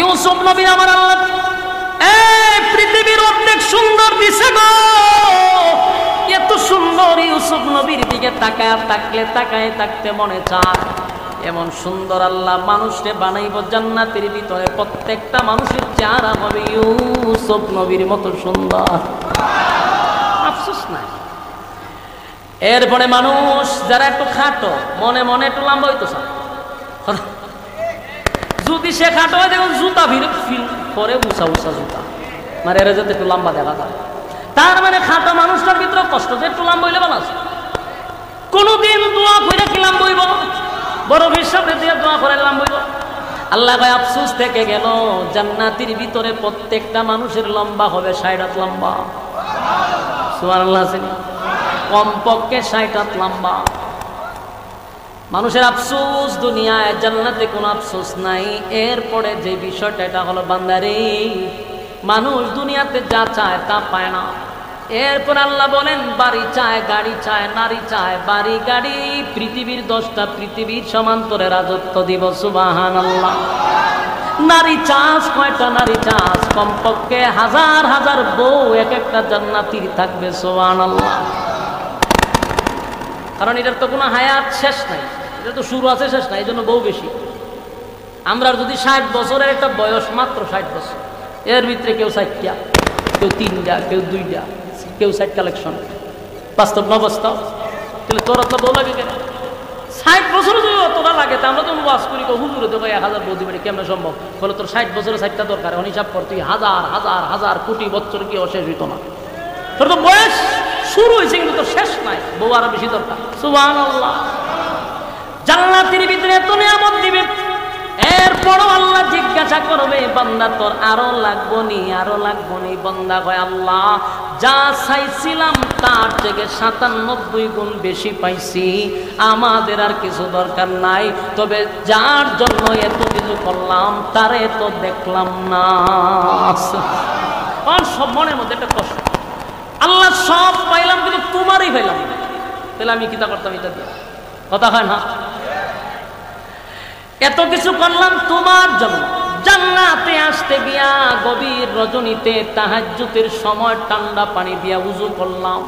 ইউসুফ নবী আমার আল্লাহ এই পৃথিবীর অর্ধেক সুন্দর দিছে গো, এত সুন্দর ইউসুফ নবীর দিকে তাকায় থাকতে মনে চায়। এমন সুন্দর আল্লাহ মানুষকে বানাইব জান্নাতের ভিতরে, প্রত্যেকটা মানুষের চেহারা হবে ইউসুফ নবীর মতো সুন্দর। আফসোস নাই। এরপরে মানুষ যারা একটু খাটো মনে মনে একটু লম্বা হইতো চায়, যদি সে খাটো হয় দেখুন জুতা ফিল করে উঁচা জুতা, মানে এরা যাতে একটু লম্বা দেখা যায়। তার মানে খাটো মানুষটার ভিতরে কষ্ট যে একটু লম্বা হইলে ভালো আছে। কোনদিন দোয়া করে কি লম্বা হইব? বড় হিসাবে দিয়ে দোয়া করে লম্বা হইব? আল্লাহ ভাই আফসোস থেকে গেল, জান্নাতের ভিতরে প্রত্যেকটা মানুষের লম্বা হবে 60 হাত লম্বা। সুবহানাল্লাহ, কমপক্ষে 60 হাত লম্বা। মানুষের আফসোস, দুনিয়ায় জান্নাতে কোনো আফসোস নাই। এরপরে যে বিষয়টা এটা হলো বান্দারে, মানুষ দুনিয়াতে যা চায় তা পায় না। এরপর আল্লাহ বলেন বাড়ি চায়, গাড়ি চায়, নারী চায়, বাড়ি গাড়ি পৃথিবীর 10টা পৃথিবীর সমান্তরে রাজত্ব দিব। সুবহানাল্লাহ। নারী চাষ, কয়টা নারী চাষ? কমপক্ষে হাজার হাজার বউ এক একটা জান্নাতীর থাকবে। সুবহানাল্লাহ। কারণ এটার তো কোনো হায়াত শেষ নাই, এটা তো শুরু আছে শেষ নাই, এই জন্য বউ বেশি। আমরা যদি 60 বছরের একটা বয়স, মাত্র 60 বছর, এর ভিতরে কেউ 60টা, কেউ 3টা, কেউ 2টা, কেউ 60 কালেকশন। বাস্তব না বাস্তব? তাহলে তোর তো বউ লাগে কেন? 60 বছরে যদি তোরা লাগে, তা আমরা তো ওয়াজ করি হুজুরে তো 1000 বউ দিবে, কেমন সম্ভব? বলে তোর 60 বছরে 60টা দরকার, এখন হিসাব কর তুই হাজার হাজার হাজার কোটি বছর কি অশেষ হইতো না? তোর তো বয়স শুরু হয়েছে কিন্তু তোর শেষ নাই, বউ আরো বেশি দরকার। সুবহানাল্লাহ। জান্নাতের ভিতরে এত নিয়ামত দিবে, এরপরও আল্লাহ জিজ্ঞাসা করবে বান্দা তোর আরো লাগবো নি, আরো লাগবো নি? বান্দা কয় আল্লাহ যা চাইছিলাম তার থেকে 97 গুণ বেশি পাইছি, আমাদের আর কিছু দরকার নাই। তবে যার জন্য এত কিছু করলাম তারে তো দেখলাম না। আর সব মনের মধ্যে একটা কষ্ট, আল্লাহ সব পাইলাম কিন্তু তোমারই পাইলাম, তাহলে আমি কিতা করতাম? এটা দিয়ে কথা হয় না? এত কিছু করলাম তোমার জন্য। জান্নাতে আসতে গিয়া গভীর রজনীতে তাহাজ্জুদের সময় ঠান্ডা পানি দিয়া উযু করলাম।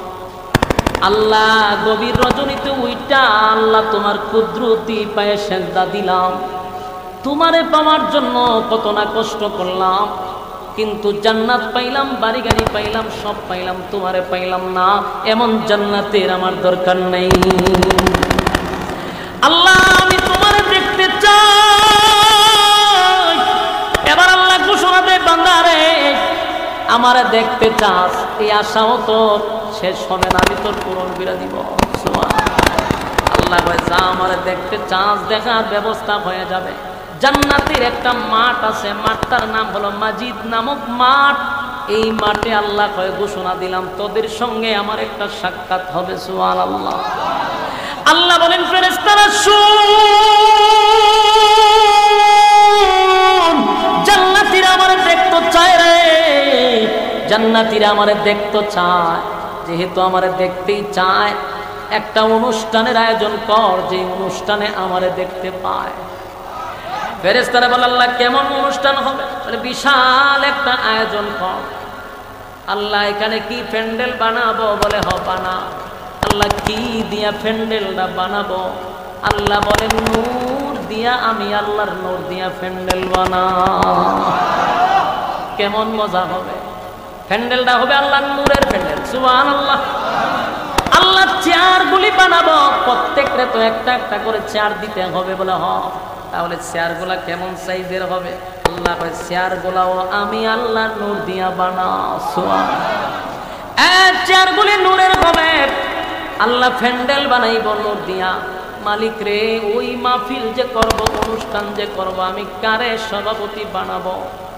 আল্লাহ গভীর রজনীতে উইটা আল্লাহ তোমার কুদরতি পায়ে সেজদা দিলাম। তোমারে পাওয়ার জন্য কত না কষ্ট করলাম, কিন্তু জান্নাত পাইলাম, বাড়ি গাড়ি পাইলাম, সব পাইলাম, তোমারে পাইলাম না। এমন জান্নাতের আমার দরকার নেই। আল্লাহ আমি তোমারে দেখতে চাই। এবার আল্লাহ ঘোষণা দেয় বান্দারে আমারে দেখতে চাস, এই আশাও তোর শেষ হবে না, আমি তোর পূরণ করে দিব। আল্লাহ কয় যা আমারে দেখতে চাস, দেখার ব্যবস্থা হয়ে যাবে। জান্নাতের একটা মাঠ আছে, মাঠটার নাম হলো মাজিদ নামক মাঠ। এই মাঠে আল্লাহ কয় ঘোষণা দিলাম তোদের সঙ্গে আমার একটা সাক্ষাৎ হবে। সুবহানাল্লাহ। আল্লাহ বলেন ফেরেশতারা শুন, জান্নাতীরা আমারে দেখতে চায় রে, জান্নাতীরা আমারে দেখতে চায়। যেহেতু আমারে দেখতেই চায়, একটা অনুষ্ঠানের আয়োজন কর, যে অনুষ্ঠানে আমারে দেখতে পায়। ফেরেশতারা বলে আল্লাহ কেমন অনুষ্ঠান হবে? বলে বিশাল একটা আয়োজন কর। আল্লাহ এখানে কি প্যান্ডেল বানাবো? বলে হ বানা। আল্লাহ কি দিয়া প্যান্ডেলটা বানাবো? আল্লাহ বলেন নূর দিয়া, আমি আল্লাহর নূর দিয়া প্যান্ডেল বানা। কেমন মজা হবে! প্যান্ডেলটা হবে আল্লাহর নূরের প্যান্ডেল। সুবহানাল্লাহ। আল্লাহ চেয়ারগুলি বানাবো, প্রত্যেকটা তো একটা একটা করে চেয়ার দিতে হবে। বলে হ, তাহলে চেয়ারগুলা কেমন সাইজের হবে? আল্লাহ কয় চেয়ারগুলাও আমি আল্লাহর নূর দিয়া বানাও। সুবহানাল্লাহ। চেয়ারগুলি নূরের হবে। আল্লাহ প্যান্ডেল বানাইব নূর দিয়া। মালিক রে, ওই মাহফিল যে করব, অনুষ্ঠান যে করব, আমি কারে সভাপতি বানাবো?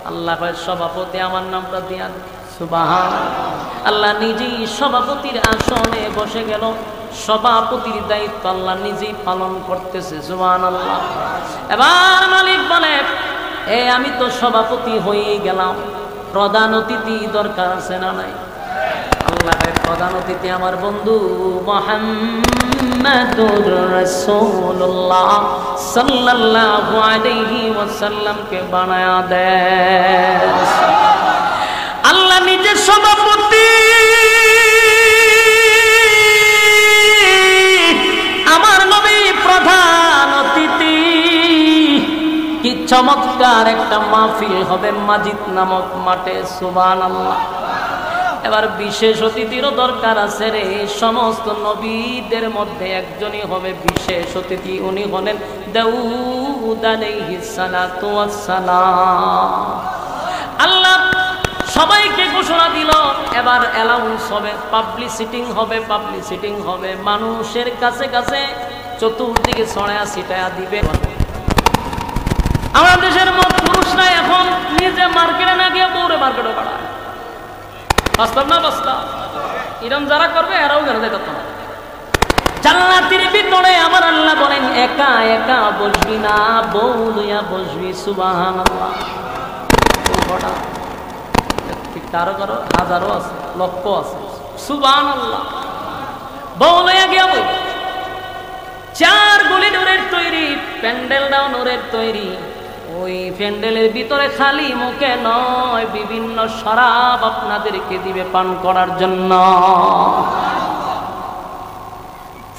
আল্লাহ কয় সভাপতি আমার নামটা দিয়া। সুবহানাল্লাহ। আল্লাহ নিজেই সভাপতির আসনে বসে গেল। সভাপতির দায়িত্ব আল্লাহ নিজেই পালন করতেছে। সুবহানাল্লাহ। এবার মালিক বলে আমি তো সভাপতি হয়ে গেলাম, প্রধান অতিথি দরকার আছে না নাই? আল্লাহ প্রধান অতিথি আমার বন্ধু মুহাম্মাদুর রাসূলুল্লাহ সাল্লাল্লাহু আলাইহি ওয়াসাল্লামকে বানায়া দেন। আল্লাহ নিজের সভাপতি, আমার নবী প্রধান অতিথি। কি চমৎকার একটা মাহফিল হবে মাজিদ নামক মাঠে, সুবহানাল্লাহ। এবার বিশেষ অতিথিরও দরকার আছে রে। সমস্ত নবীদের মধ্যে একজনই হবে বিশেষ অতিথি, উনি হলেন দাউদ আলাইহিস সালাতু ওয়াস সালাম। আল্লাহ সবাইকে ঘোষণা দিল, এবার অ্যালাউন্স হবে, পাবলিসিটিং হবে, মানুষের কাছে কাছে চতুর্দিকে ছড়ায়া ছিটায়া দিবে। আমাদের দেশের মত পুরুষরা এখন নিজে মার্কেটে না গিয়ে বউরে মার্কেটে পাঠায়। বাস্তব না বাস্তব? এরকম যারা করবে এরাও কেন দেখত না। জান্নাতের ভিতরে আমার আল্লাহ বলেন একা একা বসবি না, বউ লইয়া বসবি। সুবহানাল্লাহ। কারো কারো হাজারো আছে, লক্ষ আছে। সুবহানাল্লাহ। বউ লইয়া গিয়া বই, চার গুলি নূরের তৈরি, প্যান্ডেলটাও নূরের তৈরি। ওই প্যান্ডেলের ভিতরে খালি মুখে নয়, বিভিন্ন শরাব আপনাদেরকে দিবে পান করার জন্য।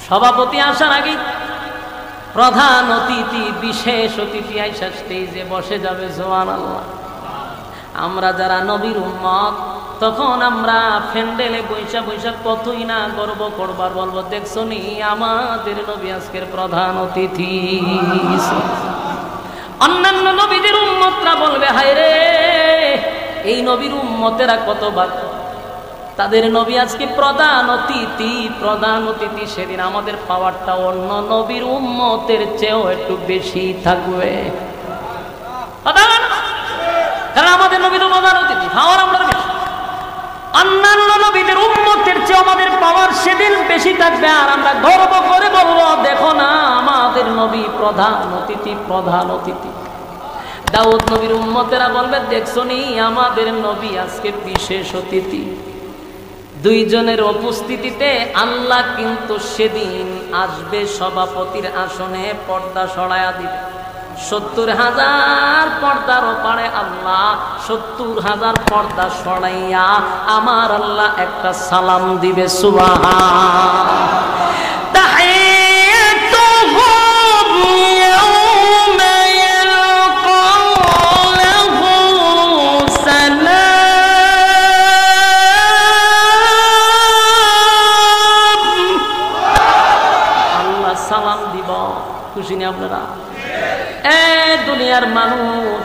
সভাপতি আসার আগে প্রধান অতিথি, বিশেষ অতিথি আইসা স্টেজে বসে যাবে। সুবহানাল্লাহ। আমরা যারা নবীর উম্মত, তখন আমরা প্যান্ডেলে বৈশা বৈশা কতই না গর্ব করবার, বলবো দেখছো নি আমাদের নবী আজকের প্রধান অতিথি। অন্যান্য নবীদের উম্মতরা বলবে হায় রে, এই নবীর উম্মতেরা কত ভাগ্য, তাদের নবী আজকে প্রধান অতিথি। সেদিন আমাদের পাওয়ারটা অন্য নবীর উম্মতের চেয়েও একটু বেশি থাকবে। কারণ আমাদের নবী তো প্রধান অতিথি, পাওয়ার আমরা বেশি। অন্যান্য নবীদের উম্মতের চেয়ে আমাদের পাওয়ার সেদিন বেশি থাকবে। আর আমরা গর্ব করে বলবো দেখো না আমাদের নবী প্রধান অতিথি। দাউদ নবীর উম্মতেরা বলবে দেখছো নি আমাদের নবী আজকে বিশেষ অতিথি। দুইজনের উপস্থিতিতে আল্লাহ কিন্তু সেদিন আসবে সভাপতির আসনে, পর্দা সরায়া দিবে। 70,000 পর্দার ওপারে আল্লাহ 70,000 পর্দা সরাইয়া আমার আল্লাহ একটা সালাম দিবে। সুবহান। আল্লাহ সালাম দিব। খুশি নি আপনারা? দুনিয়ার মানুষ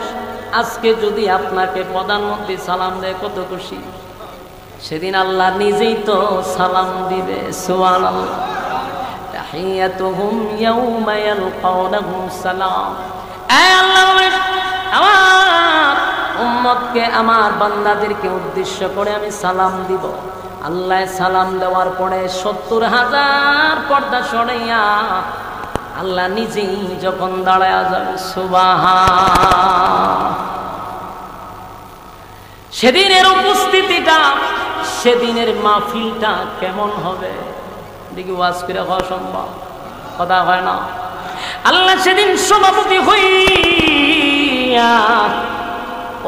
আজকে যদি আপনাকে প্রধানমন্ত্রী সালাম দেয় কত খুশি। সেদিন আল্লাহ নিজেই তো সালাম দিবে। সুবহানাল্লাহ। তাহিয়াতুহুম ইয়াউমা ইয়ালকাউনাহু সালাম। আল্লাহ বলেন আমার উম্মতকে, আমার বান্দাদেরকে উদ্দেশ্য করে আমি সালাম দিব। আল্লাহ সালাম দেওয়ার পরে 70,000 পর্দা সরাইয়া আল্লাহ নিজেই যখন দাঁড়ায় যাবে। সুবহান। সেদিনের উপস্থিতিটা, সেদিনের মাহফিলটা কেমন হবে দেখি ওয়াজ করে হওয়া সম্ভব, কথা হয় না। আল্লাহ সেদিন সভাপতি হইয়া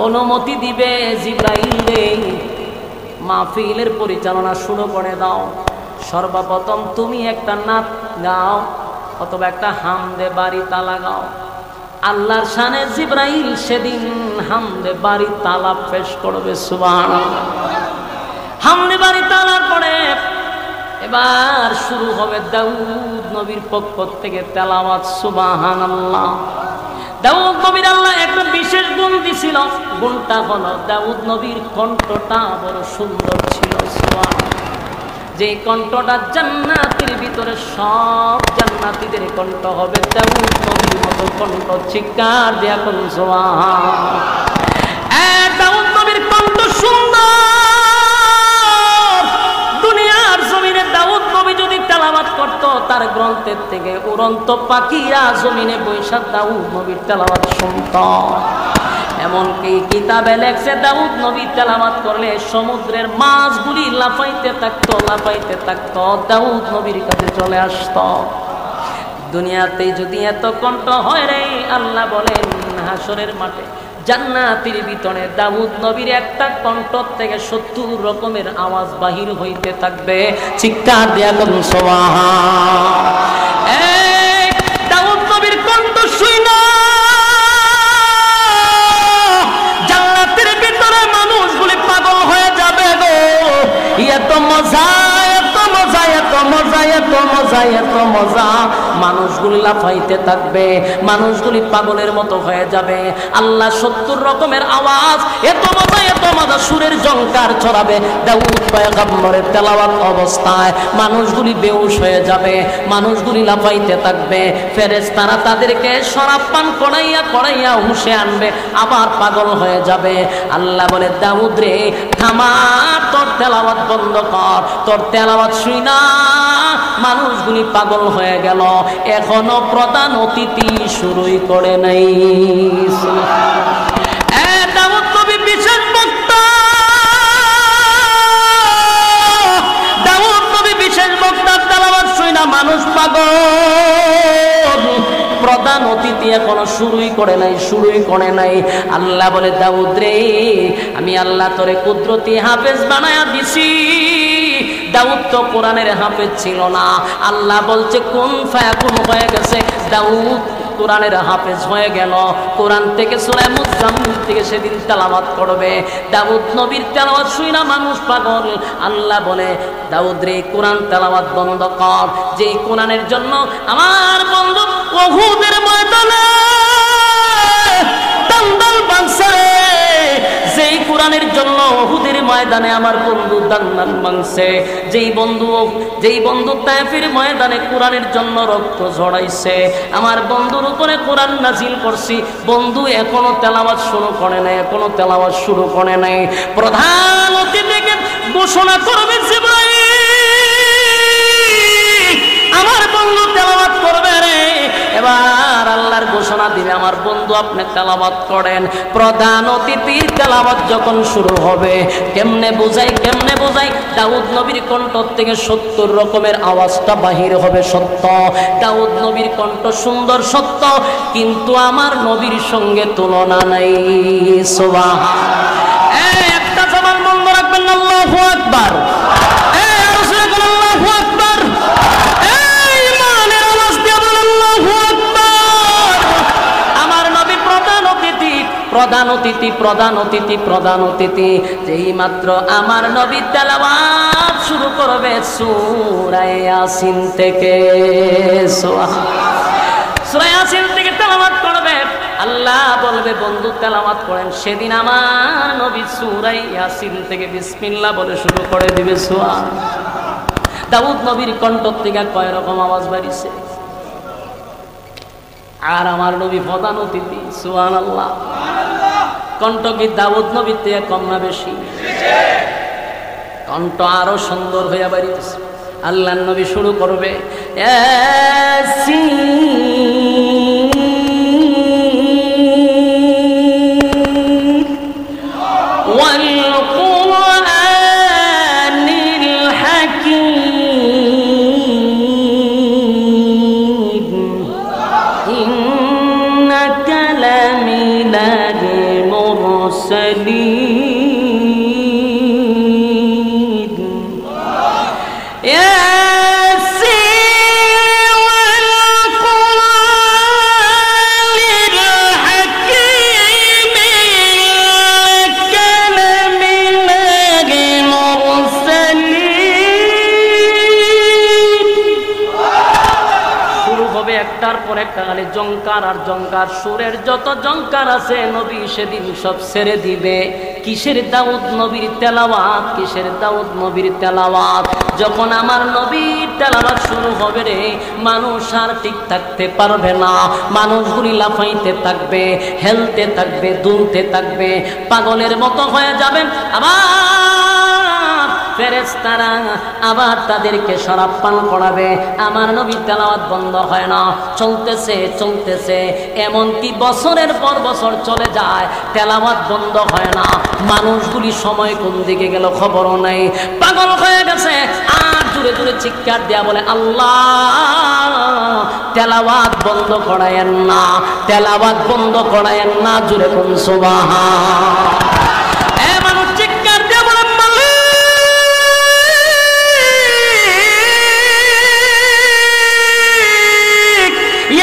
অনুমতি দিবে জিবরাইল রে, মাহফিলের পরিচালনা শুরু করে দাও। সর্বপ্রথম তুমি একটা নাত গাও অথবা একটা হামদে বাড়ি তালা গাও। আল্লাহর শানে জিবরাইল সেদিন হামদে বাড়ি তালা পেশ করবে। সুবহানাল্লাহ। হামদে বাড়ি তালার পরে এবার শুরু হবে দাউদ নবীর পক্ষ থেকে তেলাওয়াত। সুবহানাল্লাহ। দাউদ নবীর আল্লাহ একটা বিশেষ গুণ দিছিল, গুণটা হলো দাউদ নবীর কণ্ঠটা বড় সুন্দর ছিল। সুবহানাল্লাহ। যে কণ্ঠটা জান্নাতের ভিতরে সব জান্নাতীদের কণ্ঠ হবে দাউদ নবীর মতো কণ্ঠ। চিৎকার দিয়া কোন সুবহান। দাউদ নবীর কণ্ঠ সুন্দর। দুনিয়ার জমিনে দাউদ নবী যদি তেলাওয়াত করত, তার গ্রন্থের থেকে উড়ন্ত পাখিরা জমিনে বৈশা দাউদ নবীর তেলাওয়াত শুনত। এমনকি কিতাবে লেখছে দাউদ নবী তেলাওয়াত করলে সমুদ্রের মাছগুলি লাফাইতে থাকতো, লাফাইতে থাকতো, দাউদ নবীর কাছে চলে আসতো। দুনিয়াতে যদি এত কণ্ঠ হয় রে, আল্লাহ বলেন হাসরের মাঠে জান্নাতের ভিতরে দাউদ নবীর একটা কণ্ঠ থেকে 70 রকমের আওয়াজ বাহির হইতে থাকবে। চিৎকার দিয়া বলুন সুবহান। এই দাউদ নবীর কণ্ঠ শুইনা জান্নাতের ভিতরে মানুষগুলি পাগল হয়ে যাবে গো। এত মজা, এত মজা, এত মজা, এত মজা, এত মজা। মানুষগুলি লাফাইতে থাকবে, মানুষগুলি পাগলের মতো হয়ে যাবে। আল্লাহ 70 রকমের আওয়াজ, এত মজা, এত মজা, সুরের ঝংকার ছড়াবে দাউদ পয়গম্বরের তেলাওয়াত অবস্থায়। মানুষগুলি বেহুশ হয়ে যাবে, মানুষগুলি লাফাইতে থাকবে। ফেরেশতারা তাদেরকে শরাব পান করাইয়া করাইয়া হুঁশে আনবে, আবার পাগল হয়ে যাবে। আল্লাহ বলে দাউদ রে থামা, তোর তেলাওয়াত বন্ধ কর, তোর তেলাওয়াত শুই না। মানুষগুলি পাগল হয়ে গেল, এখনো প্রধান অতিথি শুরুই করে নাই। দাউদ নবী বিশেষ বক্তা, দাউদ নবী বিশেষ বক্তা, তেলাওয়াত শুই না মানুষ পাগল। প্রধান অতিথি এখনো শুরুই করে নাই, শুরুই করে নাই। আল্লাহ বলে দাউদ রে আমি আল্লাহ তোরে কুদরতি হাফেজ বানায়া দিছি। দাউদ তো কোরআনের হাফেজ ছিল না, আল্লাহ বলছে কুন ফায়াকুন হয়ে গেছে। দাউদ কোরআনের হাফেজ হয়ে গেল। কোরআন থেকে সূরা মুজাম্মিল থেকে সেদিন তেলাওয়াত করবে। দাউদ নবীর তেলাওয়াত শুইনা মানুষ পাগল। আল্লাহ বলে দাউদ রে কোরআন তেলাওয়াত বন্ধ কর, যেই কোরআনের জন্য আমার বন্ধু উহুদের ময়দানে দান্দাল বাংছে, যেই কোরআনের জন্য উহুদের ময়দানে আমার বন্ধু দান্দাল বাংছে, যেই বন্ধু তায়েফের ময়দানে কোরআনের জন্য রক্ত ঝরাইছে, আমার বন্ধুর উপরে কোরআন নাজিল করছি। বন্ধু এখনো তেলাওয়াত শুরু করে নাই, এখনো তেলাওয়াত শুরু করে নাই। প্রধান অতিথিকে ঘোষণা করবে জিবরাইল, আমার বন্ধু তেলাওয়াত করবে রে। এবার আল্লাহর ঘোষণা দিবে আমার বন্ধু আপনি তেলাওয়াত করেন। প্রধান অতিথির তেলাওয়াত যখন শুরু হবে, কেমনে বোঝাই, কেমনে বোঝাই, দাউদ নবীর কণ্ঠ থেকে 70 রকমের আওয়াজটা বাহির হবে সত্য। দাউদ নবীর কণ্ঠ সুন্দর সত্য, কিন্তু আমার নবীর সঙ্গে তুলনা নাই। সুবহান। একটা জবান বন্ধ রাখবেন, আল্লাহু আকবার। প্রধান অতিথি, প্রধান অতিথি, প্রধান অতিথি। যেই মাত্র আমার নবী তেলাওয়াত শুরু করবে সূরা ইয়াসিন থেকে, সূরা ইয়াসিন থেকে তেলাওয়াত করবে, আল্লাহ বলবে বন্ধু তেলাওয়াত করেন। সেদিন আমার নবী সূরা ইয়াসিন থেকে বিসমিল্লাহ বলে শুরু করে দিবে। সুবহান। দাউদ নবীর কণ্ঠ থেকে কয় রকম আওয়াজ বাড়িছে, আর আমার নবী প্রধান অতিথি। সুবহানাল্লাহ। কণ্ঠ কি দাউদ নবীর থেকে কম না বেশি? কণ্ঠ আরো সুন্দর হইয়া বাড়িতেছে। আল্লাহ নবী শুরু করবে জঙ্কার আর জঙ্কার, সুরের যত জঙ্কার আছে নবী সেদিন সব ছেড়ে দিবে। কিসের দাউদ নবীর তেলাওয়াত, কিসের দাউদ নবীর তেলাওয়াত। যখন আমার নবীর তেলাওয়াত শুরু হবে রে, মানুষ আর ঠিক থাকতে পারবে না। মানুষগুলি লাফাইতে থাকবে, হেলতে থাকবে, দুলতে থাকবে, পাগলের মতো হয়ে যাবেন। আবার ফেরেশতারা আবার তাদেরকে শরাব পান করাবে। আমার নবী তেলাওয়াত বন্ধ হয় না, চলতেছে চলতেছে, এমনকি বছরের পর বছর চলে যায়, তেলাওয়াত বন্ধ হয় না। মানুষগুলি সময় কোন দিকে গেল খবরও নেই, পাগল হয়ে গেছে। আর জোরে জোরে চিৎকার দেয়া বলে, আল্লাহ তেলাওয়াত বন্ধ করায়েন না, তেলাওয়াত বন্ধ করায়েন না। জোরে কোন সুবহান। মানুষ চিৎকার দেয়া বলে,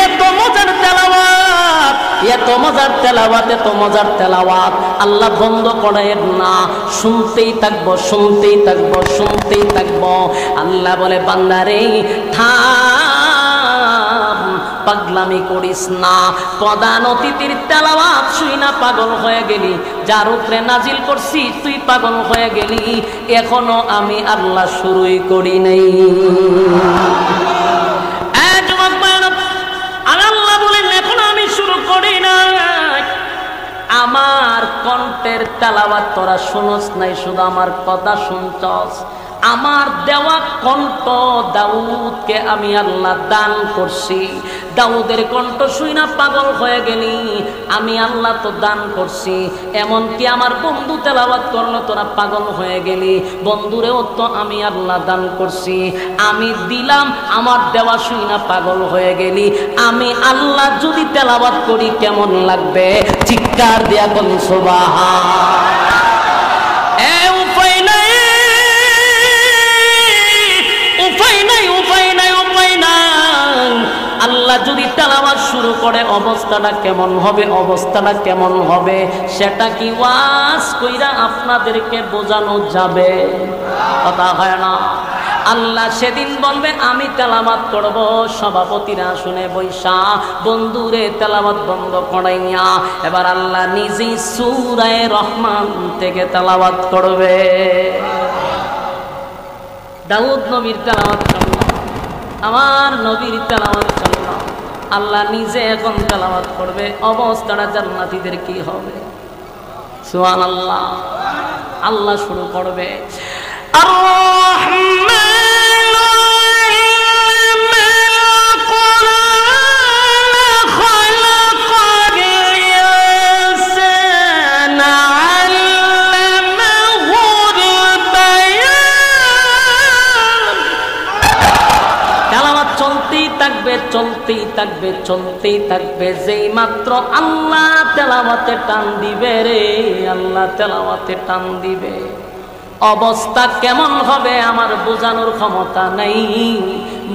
এত মজার তেলাওয়াত, এত মজার তেলাওয়াত, এত মজার তেলাওয়াত আল্লাহ বন্ধ করেন না। শুনতেই থাকবো, শুনতেই থাকবো, শুনতেই থাকবো। আল্লাহ বলে, বান্দারে থাম, পাগলামি করিস না। প্রধান অতিথির তেলাওয়াত শুই না পাগল হয়ে গেলি, যার উপরে নাজিল করছি তুই পাগল হয়ে গেলি, এখনো আমি আল্লাহ শুরুই করি নাই। আমার কণ্ঠের তেলাওয়াত তোরা শুনস নাই, শুধু আমার কথা শুনছস। আমার দেওয়া কণ্ঠ দাউদকে আমি আল্লাহ দান করছি। দাউদের কণ্ঠ শুই না পাগল হয়ে গেলি, আমি আল্লাহ তো দান করছি। এমনকি আমার বন্ধু তেলাওয়াত করলো, তোরা পাগল হয়ে গেলি, বন্ধুরেও তো আমি আল্লাহ দান করছি। আমি দিলাম, আমার দেওয়া শুই না পাগল হয়ে গেলি। আমি আল্লাহ যদি তেলাওয়াত করি কেমন লাগবে? চিৎকার দিয়া বল সুবহান। আল্লাহ যদি তেলাওয়াত শুরু করে অবস্থাটা কেমন হবে? অবস্থাটা কেমন হবে সেটা কি ওয়াজ কইরা আপনাদেরকে বোঝানো যাবে? কথা হয় না। আল্লাহ সেদিন বলবে আমি তেলাওয়াত করব, সভাপতিরা শুনে বৈশা বন্ধুরে তেলাওয়াত বন্ধ করাইয়া এবার আল্লাহ নিজেই সূরা রহমান থেকে তেলাওয়াত করবে। দাউদ নবীর তেলাওয়াত করলো, আমার নবীর তেলাওয়াত করলো, আল্লাহ নিজে এখন তেলাওয়াত করবে। অবস্থাটা জান্নাতীদের কি হবে? সুবহানাল্লাহ। আল্লাহ শুরু করবে, চলতেই থাকবে, চলতেই থাকবে। যেই মাত্র আল্লাহ তেলাওয়াতে টান দিবে রে, আল্লাহ তেলাওয়াতে টান দিবে, অবস্থা কেমন হবে আমার বোঝানোর ক্ষমতা নেই।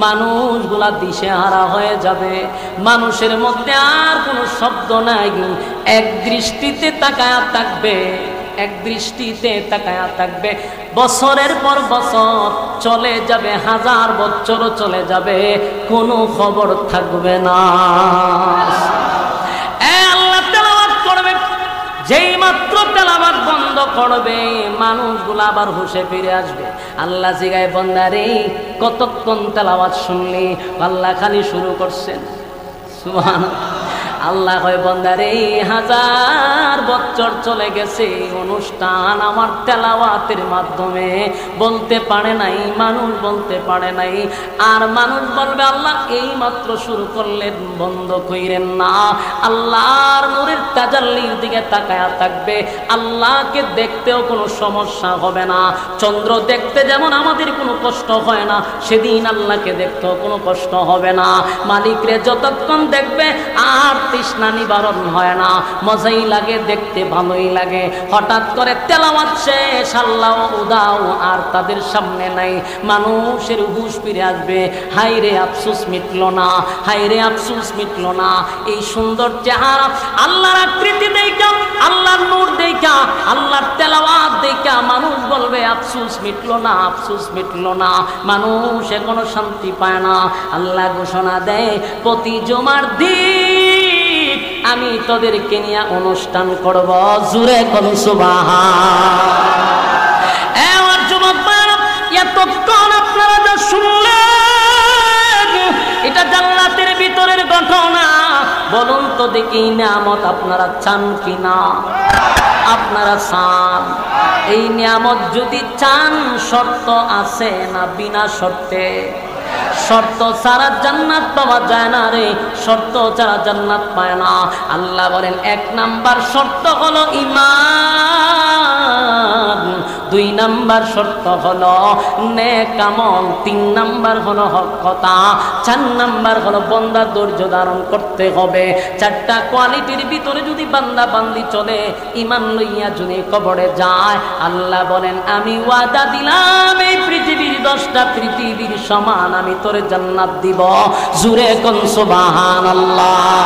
মানুষগুলা দিশেহারা হয়ে যাবে, মানুষের মধ্যে আর কোনো শব্দ নাই, এক দৃষ্টিতে তাকায়া থাকবে, এক দৃষ্টিতে তাকায়া থাকবে। বছরের পর বছর চলে যাবে, হাজার বছরও চলে যাবে, কোনো খবর থাকবে না। আল্লাহ তেলাওয়াত করবে, যেই মাত্র তেলাওয়াত বন্ধ করবে মানুষগুলো আবার হুঁশে ফিরে আসবে। আল্লাহ জিগায়, বান্দারে কতক্ষণ তেলাওয়াত শুনলি? আল্লাহ খালি শুরু করছেন। সুবহানাল্লাহ। আল্লাহ কয়, বান্দারে হাজার বছর চলে গেছে, অনুষ্ঠান আমার তেলাওয়াতের মাধ্যমে বলতে পারে নাই, মানুষ বলতে পারে নাই। আর মানুষ বলবে আল্লাহ এই মাত্র শুরু করলেন, বন্ধ কইরেন না। আল্লাহর নূরের তাজাল্লির দিকে তাকায়া থাকবে, আল্লাহকে দেখতেও কোনো সমস্যা হবে না। চন্দ্র দেখতে যেমন আমাদের কোনো কষ্ট হয় না, সেদিন আল্লাহকে দেখতেও কোনো কষ্ট হবে না। মালিকরে যতক্ষণ দেখবে আর তৃষ্ণা নিবারণ হয় না, মজাই লাগে, দেখতে ভালোই লাগে। হঠাৎ করে তেলাওয়াত শেষ, আল্লাহ উদাও আর তাদের সামনে নাই, মানুষের হুঁশ ফিরে আসবে। হায় রে আফসোস মিটল না, হায় রে আফসোস মিটল না। এই সুন্দর চেহারা, আল্লাহর আকৃতি দেখা, আল্লাহর নূর দেখা, আল্লাহর তেলাওয়াত দেখা মানুষ বলবে আফসোস মিটল না, আফসোস মিটল না। মানুষ এখনো শান্তি পায় না। আল্লাহ ঘোষণা দেয়, প্রতি জুমার দিন আমি তোদেরকে নিয়ে অনুষ্ঠান করব। জুরে কোন সুবহান। আমার যুবক ভাইরা, এতক্ষণ আপনারা যা শুনলেন এটা জান্নাতের ভিতরের ঘটনা। বলুন তো দেখি নিয়ামত আপনারা চান কিনা? আপনারা চান? এই নিয়ামত যদি চান, শর্ত আছে না বিনা শর্তে? শর্ত ছাড়া জান্নাত পাওয়া যায় না রে, শর্ত ছাড়া জান্নাত পায় না। আল্লাহ বলেন 1 নাম্বার শর্ত হলো ঈমান, 2 নাম্বার শর্ত হলো নেক আমল, 3 নাম্বার হলো হক কথা, 4 নাম্বার হলো বান্দা ধৈর্য ধারণ করতে হবে। 4টা কোয়ালিটির ভিতরে যদি বান্দা বান্দি চলে, ঈমান লইয়া যদি কবরে যায়, আল্লাহ বলেন আমি ওয়াদা দিলাম এই পৃথিবীর 10টা পৃথিবীর সমান আমি তোরে জান্নাত দিব। জুরে কোন সুবহানাল্লাহ।